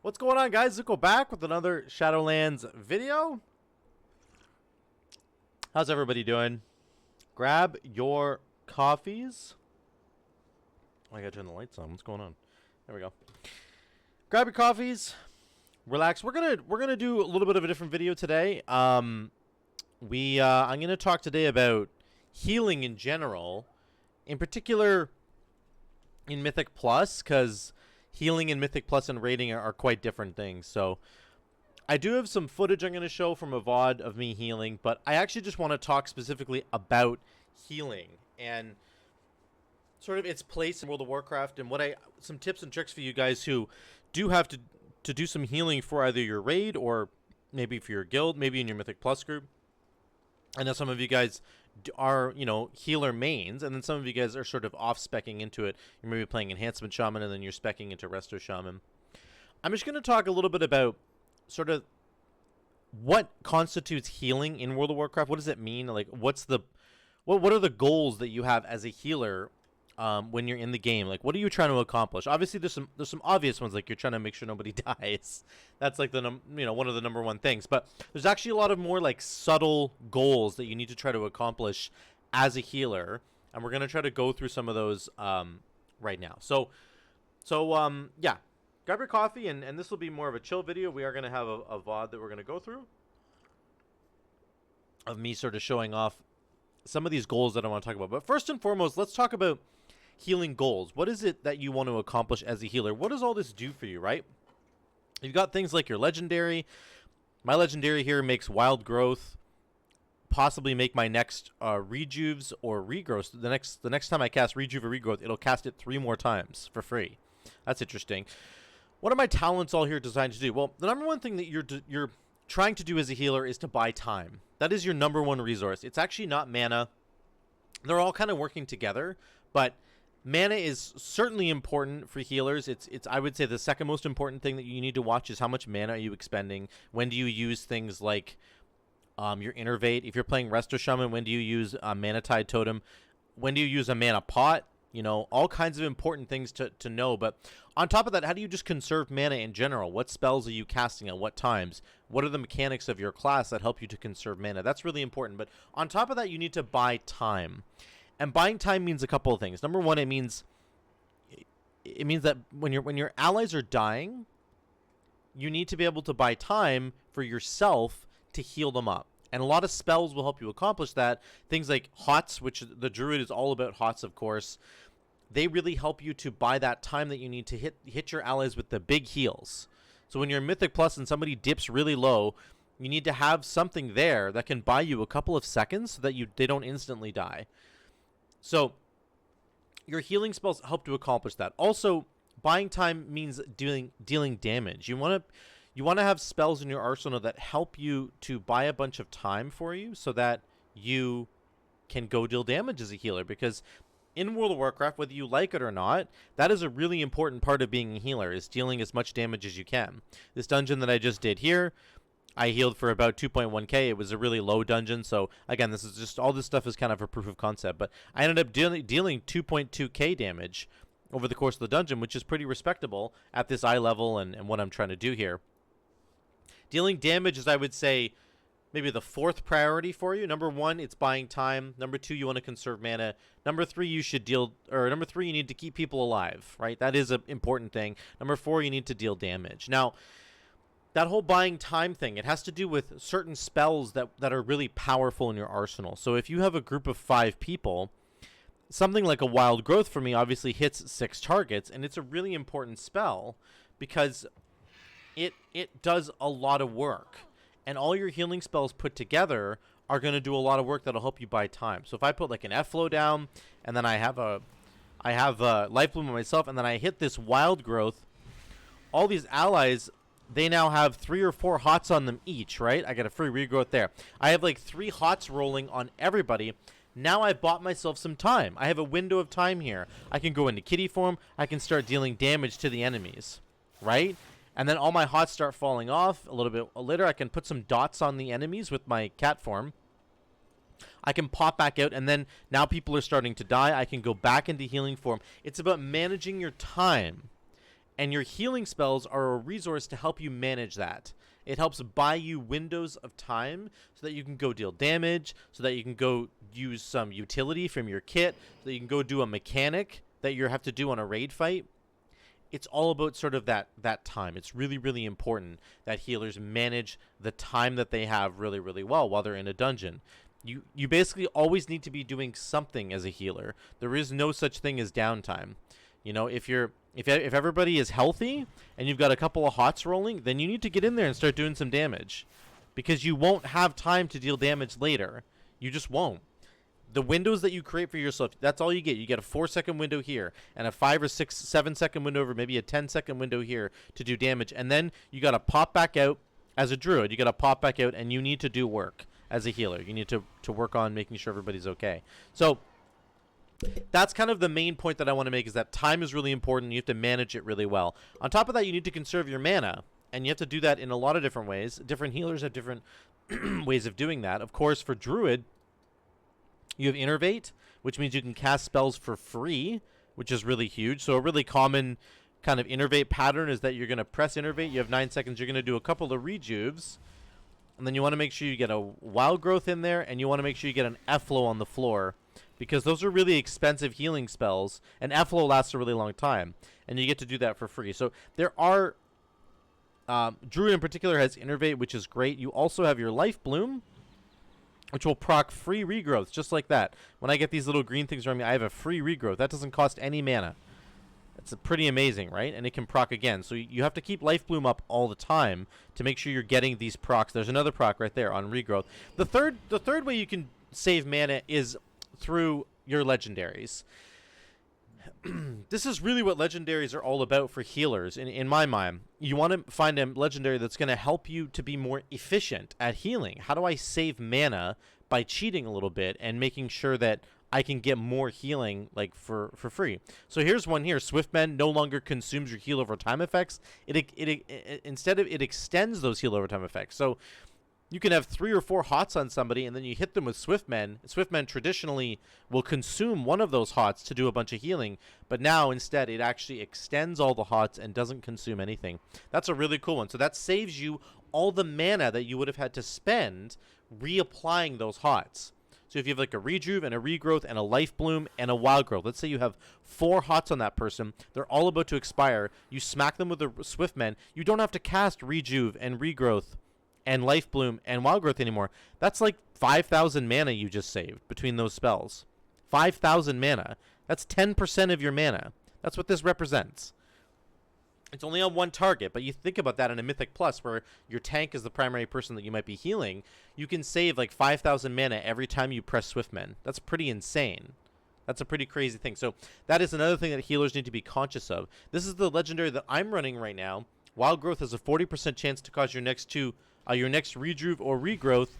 What's going on, guys? Zuko back with another Shadowlands video. How's everybody doing? Grab your coffees. Oh, I gotta turn the lights on. What's going on? There we go. Grab your coffees. Relax. We're gonna do a little bit of a different video today. I'm gonna talk today about healing in general, in particular in Mythic Plus, because healing in Mythic Plus and raiding are quite different things. So I do have some footage I'm going to show from a VOD of me healing, but I actually just want to talk specifically about healing and sort of its place in World of Warcraft and some tips and tricks for you guys who do have to do some healing for either your raid or maybe for your guild, maybe in your Mythic Plus group. I know some of you guys are, healer mains, and then some of you guys are sort of off-speccing into it. You're maybe playing Enhancement Shaman, and then you're speccing into Resto Shaman. I'm just going to talk a little bit about sort of what constitutes healing in World of Warcraft. What does it mean? Like, what are the goals that you have as a healer when you're in the game? Like, what are you trying to accomplish? Obviously, there's some obvious ones, like you're trying to make sure nobody dies. That's like one of the number one things. But there's actually a lot of more like subtle goals that you need to try to accomplish as a healer, and we're gonna try to go through some of those right now. So yeah, grab your coffee, and this will be more of a chill video. We are gonna have a VOD that we're gonna go through of me sort of showing off some of these goals that I want to talk about. But first and foremost, let's talk about healing goals. What is it that you want to accomplish as a healer? What does all this do for you, right? You've got things like your legendary. My legendary here makes wild growth, possibly make my next rejuves or regrowth. The next time I cast rejuve or regrowth, it'll cast it 3 more times for free. That's interesting. What are my talents all here designed to do? Well, the number one thing that you're trying to do as a healer is to buy time. That is your number one resource. It's actually not mana. They're all kind of working together, but mana is certainly important for healers. It's I would say the second most important thing that you need to watch is how much mana are you expending. When do you use things like your Innervate? If you're playing Resto Shaman, when do you use a Mana Tide Totem? When do you use a Mana Pot? All kinds of important things to know. But on top of that, how do you just conserve mana in general? What spells are you casting at what times? What are the mechanics of your class that help you to conserve mana? That's really important. But on top of that, you need to buy time. And buying time means a couple of things. Number one, it means that when your allies are dying, you need to be able to buy time for yourself to heal them up. And a lot of spells will help you accomplish that. Things like Hots, which the Druid is all about Hots, of course. They really help you to buy that time that you need to hit your allies with the big heals. So when you're Mythic Plus and somebody dips really low, you need to have something there that can buy you a couple of seconds so that they don't instantly die. So your healing spells help to accomplish that. Also, buying time means dealing damage. You want to have spells in your arsenal that help you to buy a bunch of time for you so that you can go deal damage as a healer. Because in World of Warcraft, whether you like it or not, that is a really important part of being a healer, is dealing as much damage as you can. This dungeon that I just did here, I healed for about 2.1k. It was a really low dungeon, so again, this is just all this stuff is kind of a proof of concept. But I ended up dealing 2.2k damage over the course of the dungeon, which is pretty respectable at this eye level and what I'm trying to do here. Dealing damage is, I would say, maybe the 4th priority for you. Number 1, it's buying time. Number 2, you want to conserve mana. Number 3, you need to keep people alive, right? That is an important thing. Number 4, you need to deal damage. Now, that whole buying time thing, it has to do with certain spells that are really powerful in your arsenal. So if you have a group of 5 people, something like a Wild Growth for me obviously hits 6 targets, and it's a really important spell because it does a lot of work. And all your healing spells put together are going to do a lot of work that'll help you buy time. So if I put like an F flow down, and then I have a Life Bloom on myself, and then I hit this Wild Growth, all these allies, they now have 3 or 4 hots on them each, right? I get a free regrowth there. I have like 3 hots rolling on everybody. Now I've bought myself some time. I have a window of time here. I can go into kitty form. I can start dealing damage to the enemies, right? And then all my hots start falling off. A little bit later, I can put some dots on the enemies with my cat form. I can pop back out, and then now people are starting to die. I can go back into healing form. It's about managing your time And your healing spells are a resource to help you manage that. It helps buy you windows of time so that you can go deal damage, so that you can go use some utility from your kit, so that you can go do a mechanic that you have to do on a raid fight. It's all about sort of that time. It's really, really important that healers manage the time that they have really, really well while they're in a dungeon. You basically always need to be doing something as a healer. There is no such thing as downtime. You know, if everybody is healthy and you've got a couple of hots rolling, then you need to get in there and start doing some damage, because you won't have time to deal damage later. You just won't. The windows that you create for yourself, that's all you get. You get a 4-second window here and a 5 or 6, 7-second window over, maybe a 10-second window here to do damage. And then you got to pop back out as a druid. You got to pop back out, and you need to do work as a healer. You need to work on making sure everybody's okay. So that's kind of the main point that I want to make, is that time is really important. You have to manage it really well. On top of that, you need to conserve your mana, and you have to do that in a lot of different ways. Different healers have different ways of doing that. Of course, for Druid, you have Innervate, which means you can cast spells for free, which is really huge. So a really common kind of Innervate pattern is that you're going to press Innervate. You have 9 seconds. You're going to do a couple of rejuves, and then you want to make sure you get a Wild Growth in there, and you want to make sure you get an Efflow on the floor, because those are really expensive healing spells, and Efflow lasts a really long time, and you get to do that for free. So there are Druid in particular has Innervate, which is great. You also have your Life Bloom, which will proc free regrowth, just like that. When I get these little green things around me, I have a free regrowth. That doesn't cost any mana. It's pretty amazing, right? And it can proc again. So you have to keep Life Bloom up all the time to make sure you're getting these procs. There's another proc right there on regrowth. The third way you can save mana is through your legendaries. This is really what legendaries are all about for healers, in my mind. You want to find a legendary that's going to help you to be more efficient at healing. How do I save mana by cheating a little bit and making sure that I can get more healing, like, for free? So here's one here. Swiftmend no longer consumes your heal over time effects. Instead, it extends those heal over time effects. So you can have 3 or 4 hots on somebody, and then you hit them with Swiftmend. Swiftmend traditionally will consume one of those hots to do a bunch of healing, but now instead it actually extends all the hots and doesn't consume anything. That's a really cool one. So that saves you all the mana that you would have had to spend reapplying those hots. So if you have like a Rejuve and a Regrowth and a Life Bloom and a Wild Growth, let's say you have 4 hots on that person, they're all about to expire, you smack them with a Swiftmend, you don't have to cast Rejuve and Regrowth and Life Bloom and Wild Growth anymore. That's like 5,000 mana you just saved between those spells. 5,000 mana. That's 10% of your mana. That's what this represents. It's only on one target, but you think about that in a Mythic Plus, where your tank is the primary person that you might be healing. You can save like 5,000 mana every time you press Swiftmend. That's pretty insane. That's a pretty crazy thing. So that is another thing that healers need to be conscious of. This is the legendary that I'm running right now. Wild Growth has a 40% chance to cause your next Rejuve or Regrowth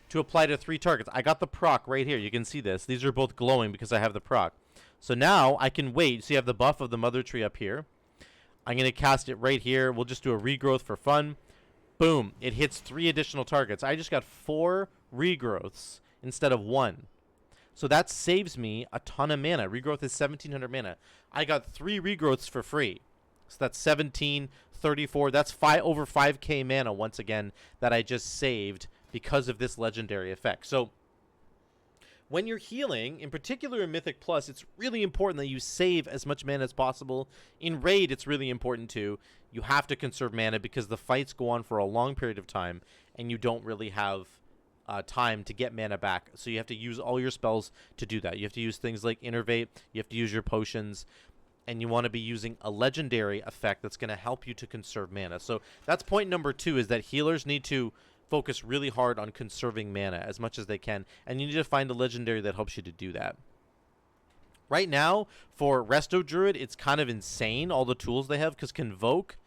to apply to 3 targets. I got the proc right here. You can see this. These are both glowing because I have the proc. So now I can wait. So you have the buff of the Mother Tree up here. I'm going to cast it right here. We'll just do a Regrowth for fun. Boom. It hits 3 additional targets. I just got 4 Regrowths instead of 1. So that saves me a ton of mana. Regrowth is 1,700 mana. I got 3 Regrowths for free. So that's 17, 34. That's over 5k mana once again that I just saved because of this legendary effect. So when you're healing, in particular in Mythic Plus, it's really important that you save as much mana as possible. In Raid, it's really important too. You have to conserve mana because the fights go on for a long period of time, and you don't really have time to get mana back. So you have to use all your spells to do that. You have to use things like Innervate. You have to use your potions. And you want to be using a legendary effect that's going to help you to conserve mana. So that's point number 2, is that healers need to focus really hard on conserving mana as much as they can. And you need to find a legendary that helps you to do that. Right now, for Resto Druid, it's kind of insane, all the tools they have, because Convoke,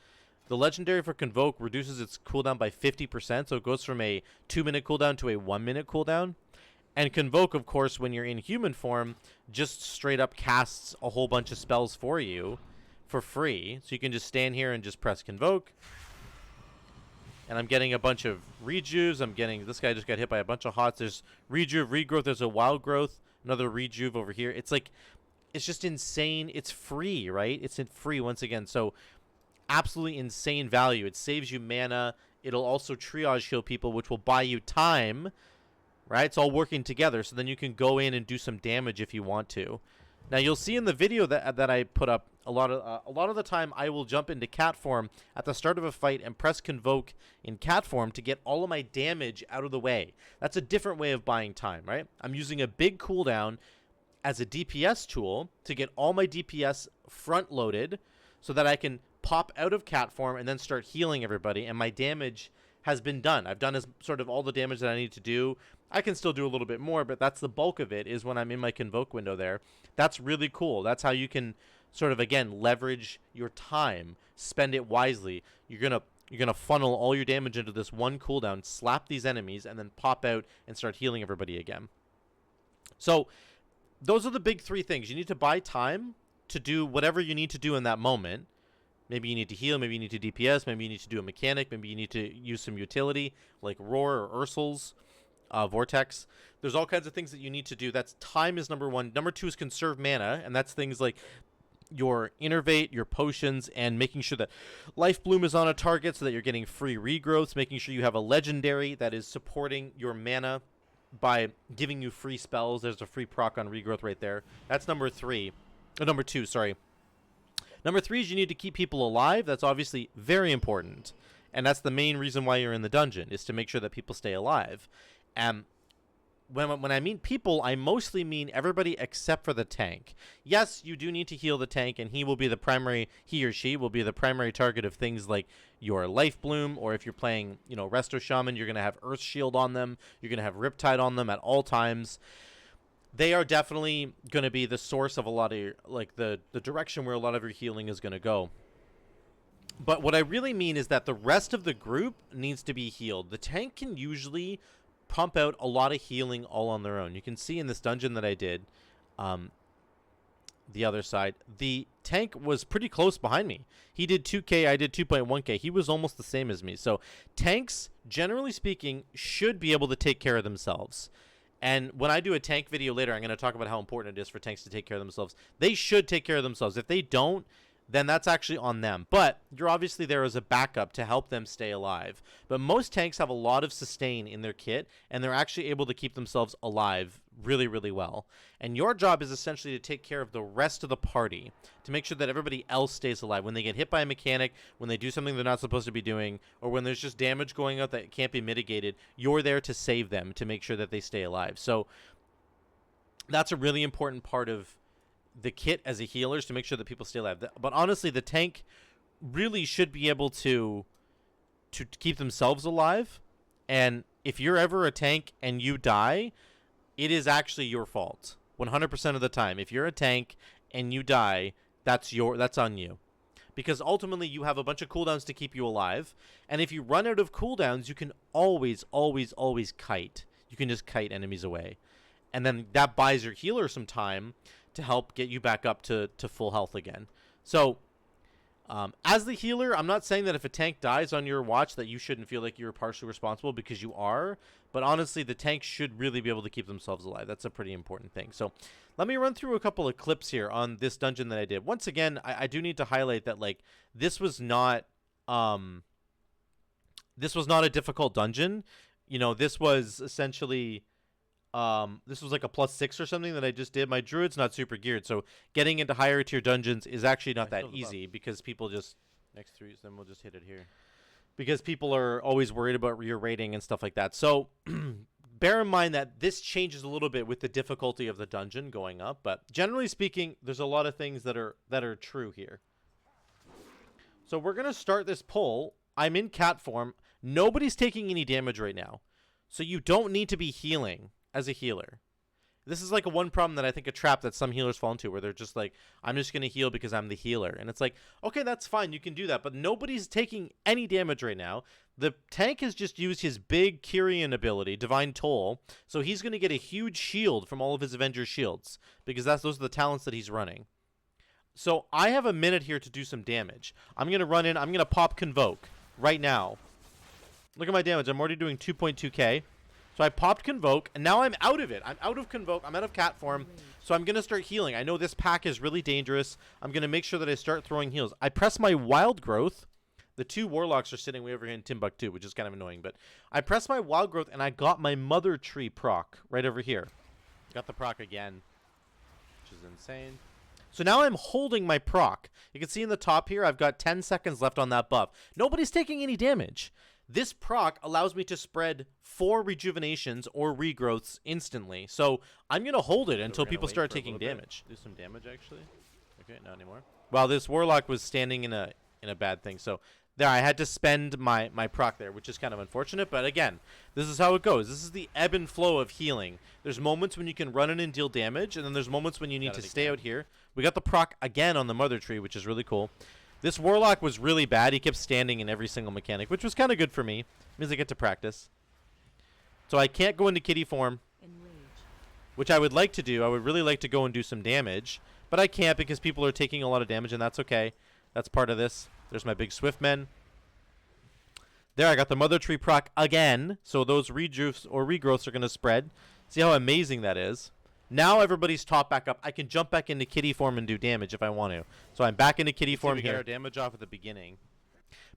the legendary for Convoke reduces its cooldown by 50%. So it goes from a 2-minute cooldown to a 1-minute cooldown. And Convoke, of course, when you're in human form, just straight up casts a whole bunch of spells for you for free. So you can just stand here and just press Convoke. And I'm getting a bunch of Rejuves. This guy just got hit by a bunch of hots. There's Rejuve, Regrowth. There's a Wild Growth. Another Rejuve over here. It's just insane. It's free, right? It's free once again. So absolutely insane value. It saves you mana. It'll also triage heal people, which will buy you time, right? It's all working together, so then you can go in and do some damage if you want to. Now you'll see in the video that I put up, a lot of the time I will jump into cat form at the start of a fight and press convoke in cat form to get all of my damage out of the way. That's a different way of buying time, right? I'm using a big cooldown as a DPS tool to get all my DPS front loaded so that I can pop out of cat form and then start healing everybody, and my damage has been done. I've done as sort of all the damage that I need to do. I can still do a little bit more, but that's the bulk of it, is when I'm in my convoke window there. That's really cool. That's how you can sort of, again, leverage your time, spend it wisely. You're gonna funnel all your damage into this one cooldown, slap these enemies, and then pop out and start healing everybody again. So those are the big three things. You need to buy time to do whatever you need to do in that moment. Maybe you need to heal, maybe you need to DPS, maybe you need to do a mechanic, maybe you need to use some utility like Roar or Ursul's Vortex. There's all kinds of things that you need to do. That's time is number one. Number two is conserve mana, and that's things like your Innervate, your potions, and making sure that Life Bloom is on a target so that you're getting free regrowths, making sure you have a legendary that is supporting your mana by giving you free spells. There's a free proc on regrowth right there. That's number three. Number two, sorry. Number three is you need to keep people alive. That's obviously very important. And that's the main reason why you're in the dungeon, is to make sure that people stay alive. When I mean people, I mostly mean everybody except for the tank. Yes, you do need to heal the tank, and he or she will be the primary target of things like your Life Bloom, or if you're playing, Resto Shaman, you're going to have Earth Shield on them. You're going to have Riptide on them at all times. They are definitely going to be the source of a lot of your, the direction where a lot of your healing is going to go. But what I really mean is that the rest of the group needs to be healed. The tank can usually pump out a lot of healing all on their own. You can see in this dungeon that I did, the other side, the tank was pretty close behind me. He did 2k, I did 2.1k. He was almost the same as me. So tanks, generally speaking, should be able to take care of themselves. And when I do a tank video later, I'm going to talk about how important it is for tanks to take care of themselves. They should take care of themselves. If they don't, then that's actually on them. But you're obviously there as a backup to help them stay alive. But most tanks have a lot of sustain in their kit, and they're actually able to keep themselves alive really, really well. And your job is essentially to take care of the rest of the party, to make sure that everybody else stays alive. When they get hit by a mechanic, when they do something they're not supposed to be doing, or when there's just damage going out that can't be mitigated, you're there to save them, to make sure that they stay alive. So that's a really important part of the kit as a healer, is to make sure that people stay alive. But honestly, the tank really should be able to keep themselves alive. And if you're ever a tank and you die, it is actually your fault 100% of the time. If you're a tank and you die, that's on you, because ultimately you have a bunch of cooldowns to keep you alive. And if you run out of cooldowns, you can always kite. You can just kite enemies away, and then that buys your healer some time to help get you back up to full health again. So as the healer, I'm not saying that if a tank dies on your watch that you shouldn't feel like you're partially responsible, because you are. But honestly, the tank should really be able to keep themselves alive. That's a pretty important thing. So let me run through a couple of clips here on this dungeon that I did. Once again, I do need to highlight that this was not a difficult dungeon. This was essentially this was like a +6 or something that I just did. My Druid's not super geared, so getting into higher tier dungeons is actually not that easy, because people just next 3, then we'll just hit it here, because people are always worried about your rating and stuff like that. So bear in mind that this changes a little bit with the difficulty of the dungeon going up, but generally speaking, there's a lot of things that are true here. So we're gonna start this pull. I'm in cat form. Nobody's taking any damage right now, so you don't need to be healing as a healer. This is like a one problem that I think a trap that some healers fall into, where they're just like, I'm just going to heal because I'm the healer. And it's like, okay, that's fine. You can do that. But nobody's taking any damage right now. The tank has just used his big Kyrian ability, Divine Toll. So he's going to get a huge shield from all of his Avengers shields, because those are the talents that he's running. So I have a minute here to do some damage. I'm going to run in. I'm going to pop Convoke right now. Look at my damage. I'm already doing 2.2k. So I popped Convoke, and now I'm out of it. I'm out of Convoke. I'm out of cat form. So I'm going to start healing. I know this pack is really dangerous. I'm going to make sure that I start throwing heals. I press my Wild Growth. The 2 Warlocks are sitting way over here in Timbuktu, which is kind of annoying. But I pressed my Wild Growth, and I got my Mother Tree proc right over here. Got the proc again, which is insane. So now I'm holding my proc. You can see in the top here, I've got 10 seconds left on that buff. Nobody's taking any damage. This proc allows me to spread 4 rejuvenations or regrowths instantly. So I'm going to hold it until people start taking damage. Do some damage, actually. Okay, not anymore. Well, this Warlock was standing in a bad thing. So there, I had to spend my proc there, which is kind of unfortunate. But again, this is how it goes. This is the ebb and flow of healing. There's moments when you can run in and deal damage, and then there's moments when you need to stay out here. We got the proc again on the Mother Tree, which is really cool. This Warlock was really bad. He kept standing in every single mechanic, which was kind of good for me. It means I get to practice. So I can't go into kitty form, which I would like to do. I would really like to go and do some damage, but I can't because people are taking a lot of damage, and that's okay. That's part of this. There's my big Swift Men. There, I got the Mother Tree proc again, so those rejuves or regrowths are going to spread. See how amazing that is? Now everybody's top back up. I can jump back into kitty form and do damage if I want to. So I'm back into kitty form here. We got our damage off at the beginning.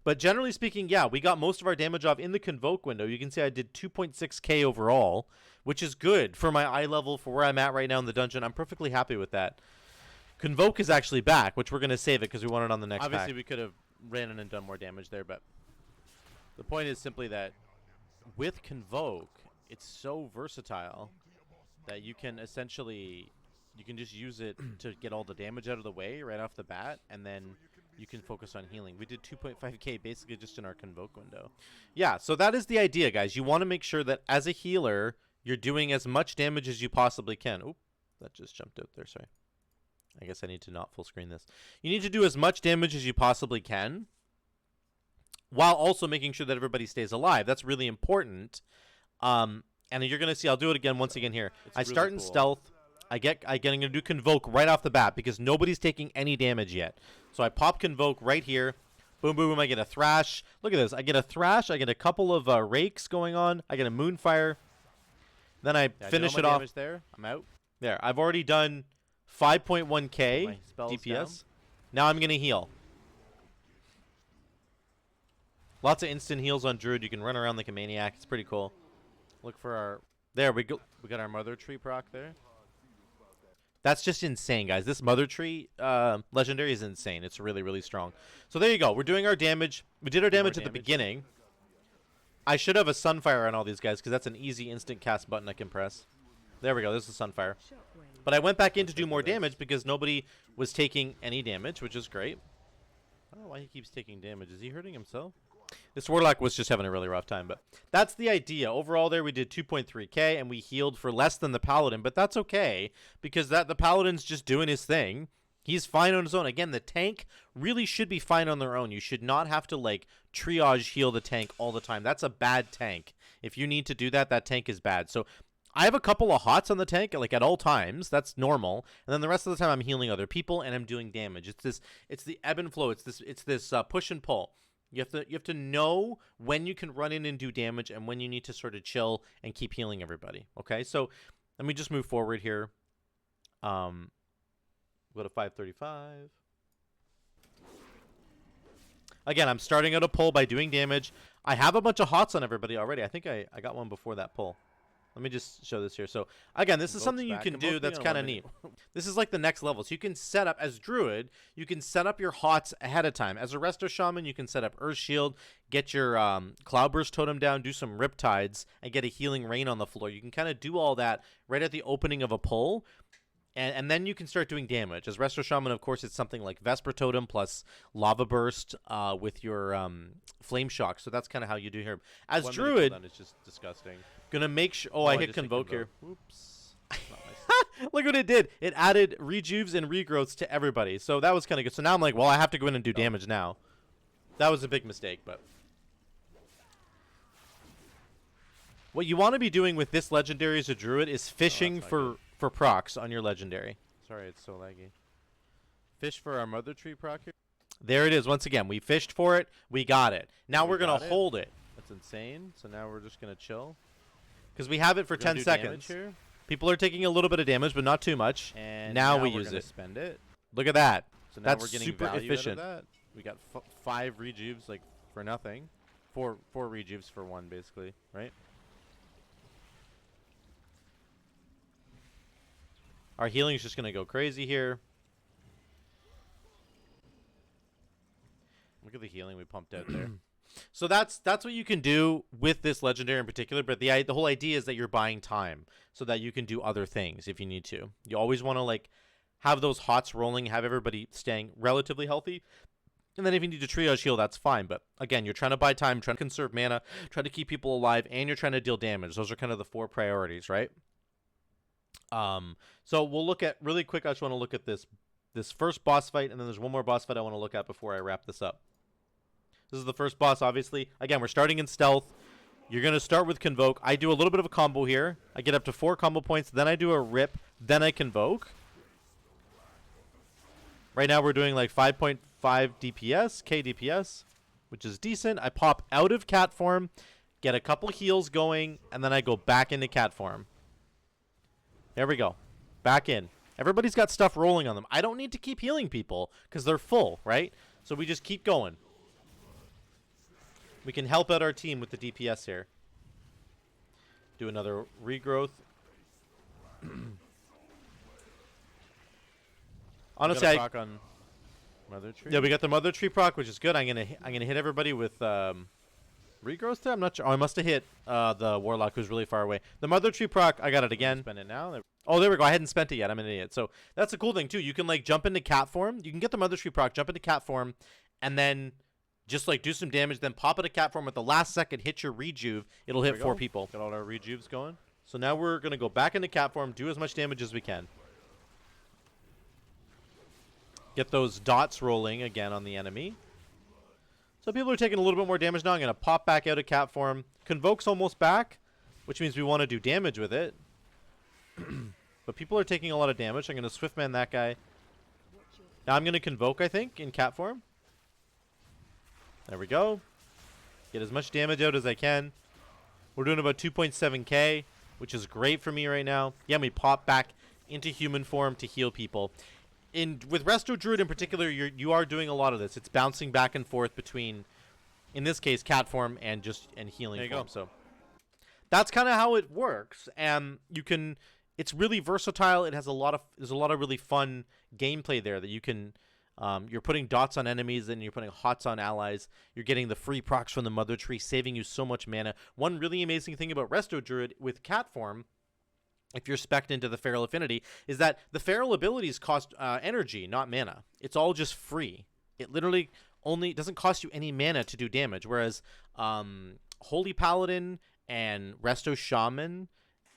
But generally speaking, yeah, we got most of our damage off in the Convoke window. You can see I did 2.6k overall, which is good for my eye level, for where I'm at right now in the dungeon. I'm perfectly happy with that. Convoke is actually back, which we're going to save it because we want it on the next pack. Obviously, we could have ran in and done more damage there, but the point is simply that with Convoke, it's so versatile that you can essentially, you can just use it to get all the damage out of the way right off the bat, and then you can focus on healing. We did 2.5k basically just in our Convoke window. Yeah, so that is the idea, guys. You want to make sure that as a healer, you're doing as much damage as you possibly can. Oop, that just jumped out there, sorry. I guess I need to not full screen this. You need to do as much damage as you possibly can, while also making sure that everybody stays alive. That's really important. And you're going to see, I'll do it again once again here. I start in stealth. I'm going to do Convoke right off the bat because nobody's taking any damage yet. So I pop Convoke right here. Boom, boom, boom. I get a Thrash. Look at this. I get a Thrash. I get a couple of Rakes going on. I get a Moonfire. Then I finish it off. There. I'm out. There. I've already done 5.1k DPS. Down. Now I'm going to heal. Lots of instant heals on Druid. You can run around like a maniac. It's pretty cool. Look for our... There we go. We got our Mother Tree proc there. That's just insane, guys. This Mother Tree legendary is insane. It's really, really strong. So there you go. We're doing our damage. We did our damage at the beginning. I should have a Sunfire on all these guys because that's an easy instant cast button I can press. There we go. This is a Sunfire. But I went back in to do more damage because nobody was taking any damage, which is great. I don't know why he keeps taking damage. Is he hurting himself? This Warlock was just having a really rough time, but that's the idea. Overall there we did 2.3k, and we healed for less than the Paladin, but that's okay, because the Paladin's just doing his thing. He's fine on his own. Again, the tank really should be fine on their own. You should not have to, like, triage heal the tank all the time. That's a bad tank. If you need to do that, that tank is bad. So I have a couple of hots on the tank, like, at all times. That's normal. And then the rest of the time I'm healing other people, and I'm doing damage. It's the ebb and flow. It's this push and pull. You have to know when you can run in and do damage and when you need to sort of chill and keep healing everybody. Okay, so let me just move forward here. Go to 535. Again, I'm starting out a pull by doing damage. I have a bunch of hots on everybody already. I think I got one before that pull. Let me just show this here. So, again, this is something you can do that's kind of neat. This is like the next level. So you can set up, as Druid, you can set up your hots ahead of time. As a Resto Shaman, you can set up Earth Shield, get your Cloudburst Totem down, do some Riptides, and get a Healing Rain on the floor. You can kind of do all that right at the opening of a pull. And then you can start doing damage. As Resto Shaman, of course, it's something like Vesper Totem plus Lava Burst with your Flame Shock. So that's kind of how you do here. As Druid, it's just disgusting. Gonna make sure. Oh, I hit Convoke here. Oops. Look what it did. It added rejuves and regrowths to everybody. So that was kind of good. So now I'm like, well, I have to go in and do damage now. That was a big mistake, but what you want to be doing with this legendary as a Druid is fishing for procs on your legendary. Sorry, it's so laggy. Fish for our Mother Tree proc here. There it is. Once again, we fished for it. We got it. Now we're going to hold it. That's insane. So now we're just going to chill. because we have it for 10 seconds. Here. People are taking a little bit of damage, but not too much. And now we use it. Spend it. Look at that. So now that's we're getting super value efficient. out of that. We got 5 rejuves like for nothing. Four rejuves for 1 basically, right? Our healing is just going to go crazy here. Look at the healing we pumped out there. So that's what you can do with this legendary in particular, but the whole idea is that you're buying time so that you can do other things if you need to. You always want to like have those hots rolling, have everybody staying relatively healthy. And then if you need to triage heal, that's fine. But again, you're trying to buy time, trying to conserve mana, trying to keep people alive, and you're trying to deal damage. Those are kind of the 4 priorities, right? So we'll look at really quick. I just want to look at this first boss fight, and then there's one more boss fight I want to look at before I wrap this up. This is the first boss, obviously. Again, we're starting in stealth. You're going to start with Convoke. I do a little bit of a combo here. I get up to 4 combo points. Then I do a rip. Then I Convoke. Right now we're doing like 5.5 DPS, K DPS, which is decent. I pop out of cat form, get a couple heals going, and then I go back into cat form. There we go. Back in. Everybody's got stuff rolling on them. I don't need to keep healing people because they're full, right? So we just keep going. We can help out our team with the DPS here. Do another regrowth. Honestly, I proc on Mother Tree. Yeah, we got the Mother Tree proc, which is good. I'm gonna hit everybody with regrowth there. I'm not sure. Oh, I must have hit the Warlock who's really far away. The Mother Tree proc, I got it again. Spend it now. Oh, there we go. I hadn't spent it yet. I'm an idiot. So that's a cool thing too. You can like jump into cat form. You can get the Mother Tree proc, jump into cat form, and then just like do some damage. Then pop into cat form at the last second. Hit your rejuve. It'll hit 4 people. Got all our rejuves going. So now we're gonna go back into cat form. Do as much damage as we can. Get those dots rolling again on the enemy. So people are taking a little bit more damage now. I'm going to pop back out of cat form. Convoke's almost back, which means we want to do damage with it. But people are taking a lot of damage. I'm going to Swiftman that guy. Now I'm going to Convoke, I think, in cat form. There we go. Get as much damage out as I can. We're doing about 2.7k, which is great for me right now. Yeah, we pop back into human form to heal people. With Resto Druid in particular, you are doing a lot of this. It's bouncing back and forth between, in this case, cat form and healing form. So that's kind of how it works, and you can. It's really versatile. It has there's a lot of really fun gameplay there that you can. You're putting dots on enemies and you're putting hots on allies. You're getting the free procs from the Mother Tree, saving you so much mana. One really amazing thing about Resto Druid with cat form, if you're spec'd into the Feral Affinity, is that the Feral abilities cost energy, not mana. It's all just free. It literally only doesn't cost you any mana to do damage, whereas Holy Paladin and Resto Shaman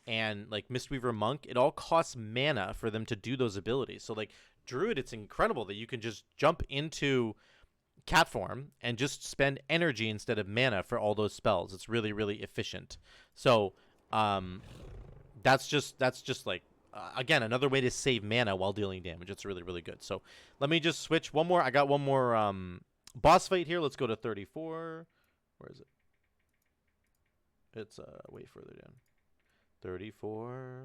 and like Mistweaver Monk, it all costs mana for them to do those abilities. So like Druid, it's incredible that you can just jump into cat form and just spend energy instead of mana for all those spells. It's really, really efficient. So that's just like again another way to save mana while dealing damage. It's really, really good. So let me just switch one more. I got one more boss fight here. Let's go to 34. Where is it? It's way further down. 34.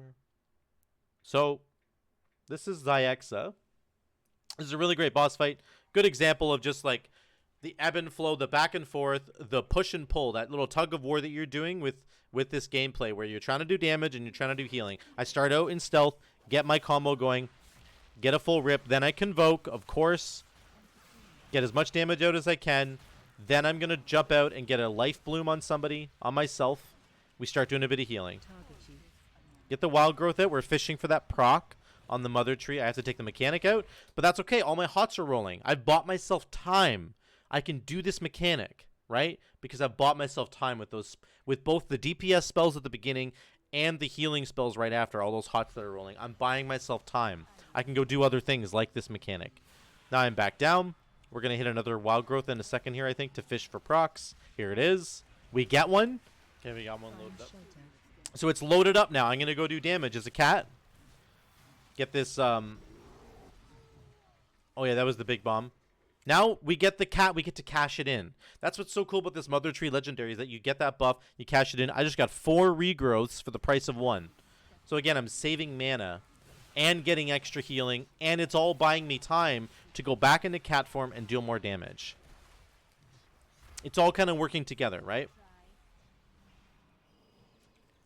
So this is Zyxa. This is a really great boss fight. Good example of just like the ebb and flow, the back and forth, the push and pull, that little tug of war that you're doing with this gameplay where you're trying to do damage and you're trying to do healing. I start out in stealth, get my combo going, get a full rip, then I Convoke, of course, get as much damage out as I can. Then I'm going to jump out and get a life bloom on somebody, on myself. We start doing a bit of healing. Get the wild growth out. We're fishing for that proc on the Mother Tree. I have to take the mechanic out, but that's okay. All my hots are rolling. I've bought myself time. I can do this mechanic, right? Because I've bought myself time with both the DPS spells at the beginning and the healing spells right after, all those hots that are rolling. I'm buying myself time. I can go do other things like this mechanic. Now I'm back down. We're going to hit another wild growth in a second here, I think, to fish for procs. Here it is. We get one. Okay, we got one loaded up. So it's loaded up now. I'm going to go do damage as a cat. Get this, oh yeah, that was the big bomb. Now we get we get to cash it in. That's what's so cool about this Mother Tree Legendary is that you get that buff, you cash it in. I just got 4 regrowths for the price of 1. So again, I'm saving mana and getting extra healing, and it's all buying me time to go back into cat form and deal more damage. It's all kind of working together, right?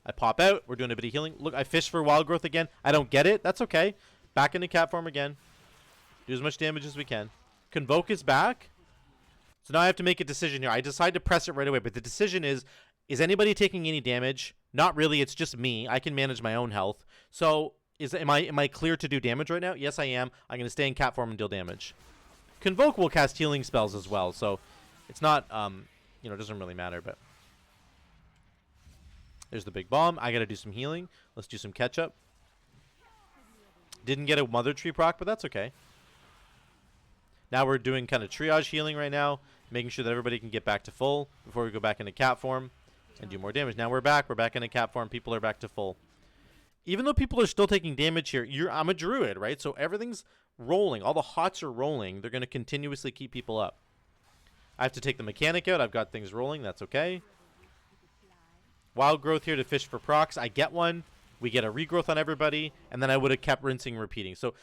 I pop out. We're doing a bit of healing. Look, I fish for wild growth again. I don't get it. That's okay. Back into cat form again. Do as much damage as we can. Convoke is back. So now I have to make a decision here. I decide to press it right away, but the decision is anybody taking any damage? Not really. It's just me. I can manage my own health. So am I clear to do damage right now? Yes, I am. I'm going to stay in cat form and deal damage. Convoke will cast healing spells as well, so it's not, you know, it doesn't really matter, but there's the big bomb. I got to do some healing. Let's do some catch up. Didn't get a Mother Tree proc, but that's okay. Now we're doing kind of triage healing right now, making sure that everybody can get back to full before we go back into cat form and do more damage. Now we're back into cat form. People are back to full. Even though people are still taking damage here, I'm a druid, right? So everything's rolling. All the hots are rolling. They're going to continuously keep people up. I have to take the mechanic out. I've got things rolling. That's okay. Wild growth here to fish for procs. I get one. We get a regrowth on everybody, and then I would have kept rinsing, repeating. So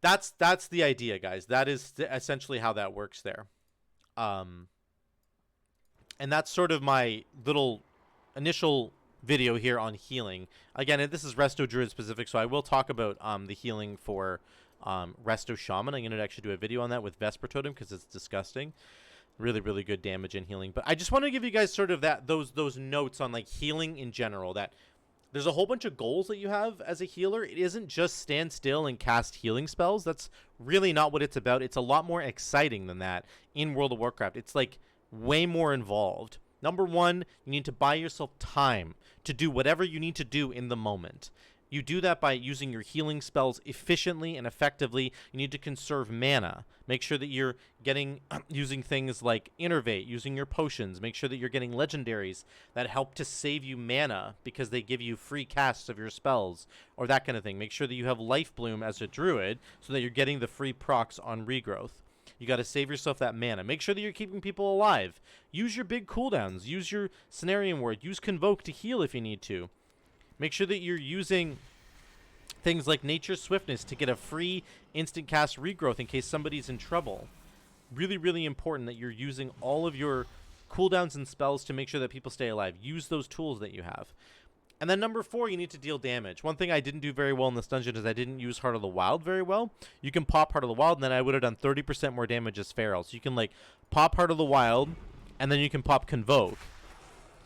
that's the idea, guys. That is essentially how that works there. And that's sort of my little initial video here on healing. Again, this is Resto Druid specific, so I will talk about the healing for Resto Shaman. I'm going to actually do a video on that with Vesper Totem because it's disgusting. Really, really good damage and healing. But I just want to give you guys sort of those notes on like healing in general. That there's a whole bunch of goals that you have as a healer. It isn't just stand still and cast healing spells. That's really not what it's about. It's a lot more exciting than that in World of Warcraft. It's like way more involved. Number one, you need to buy yourself time to do whatever you need to do in the moment. You do that by using your healing spells efficiently and effectively. You need to conserve mana. Make sure that you're using things like Innervate, using your potions. Make sure that you're getting legendaries that help to save you mana because they give you free casts of your spells or that kind of thing. Make sure that you have Life Bloom as a druid so that you're getting the free procs on regrowth. You got to save yourself that mana. Make sure that you're keeping people alive. Use your big cooldowns. Use your Cenarian Ward. Use Convoke to heal if you need to. Make sure that you're using things like Nature's Swiftness to get a free instant cast regrowth in case somebody's in trouble. Really, really important that you're using all of your cooldowns and spells to make sure that people stay alive. Use those tools that you have. And then number 4, you need to deal damage. One thing I didn't do very well in this dungeon is I didn't use Heart of the Wild very well. You can pop Heart of the Wild, and then I would have done 30% more damage as Feral. So you can, like, pop Heart of the Wild, and then you can pop Convoke,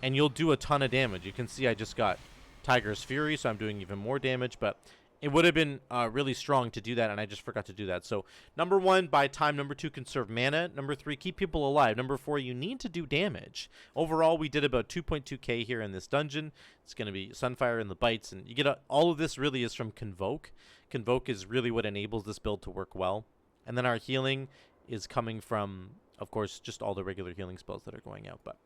and you'll do a ton of damage. You can see I just got Tiger's Fury, so I'm doing even more damage, but it would have been really strong to do that, and I just forgot to do that. So number 1, buy time. Number 2, conserve mana. Number 3, keep people alive. Number 4, you need to do damage. Overall, we did about 2.2k here in this dungeon. It's going to be Sunfire and the bites, and you get all of this really is from Convoke. Convoke is really what enables this build to work well. And then our healing is coming from, of course, just all the regular healing spells that are going out, but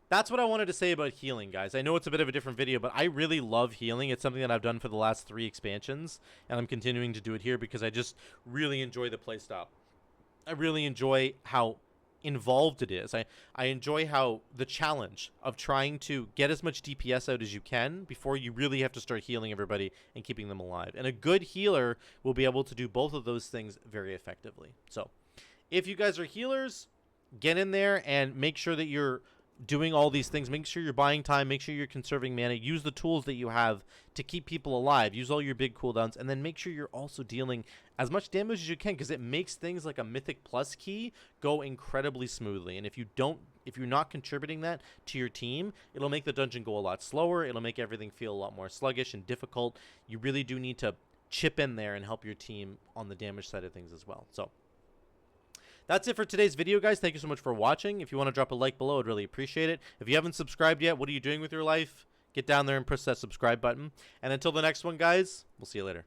that's what I wanted to say about healing, guys. I know it's a bit of a different video, but I really love healing. It's something that I've done for the last 3 expansions, and I'm continuing to do it here because I just really enjoy the playstyle. I really enjoy how involved it is. I enjoy how the challenge of trying to get as much DPS out as you can before you really have to start healing everybody and keeping them alive. And a good healer will be able to do both of those things very effectively. So if you guys are healers, get in there and make sure that you're doing all these things. Make sure you're buying time. Make sure you're conserving mana. Use the tools that you have to keep people alive. Use all your big cooldowns, and then make sure you're also dealing as much damage as you can, because it makes things like a Mythic Plus key go incredibly smoothly. And if you're not contributing that to your team, it'll make the dungeon go a lot slower. It'll make everything feel a lot more sluggish and difficult. You really do need to chip in there and help your team on the damage side of things as well. So that's it for today's video, guys. Thank you so much for watching. If you want to drop a like below, I'd really appreciate it. If you haven't subscribed yet, what are you doing with your life? Get down there and press that subscribe button. And until the next one, guys, we'll see you later.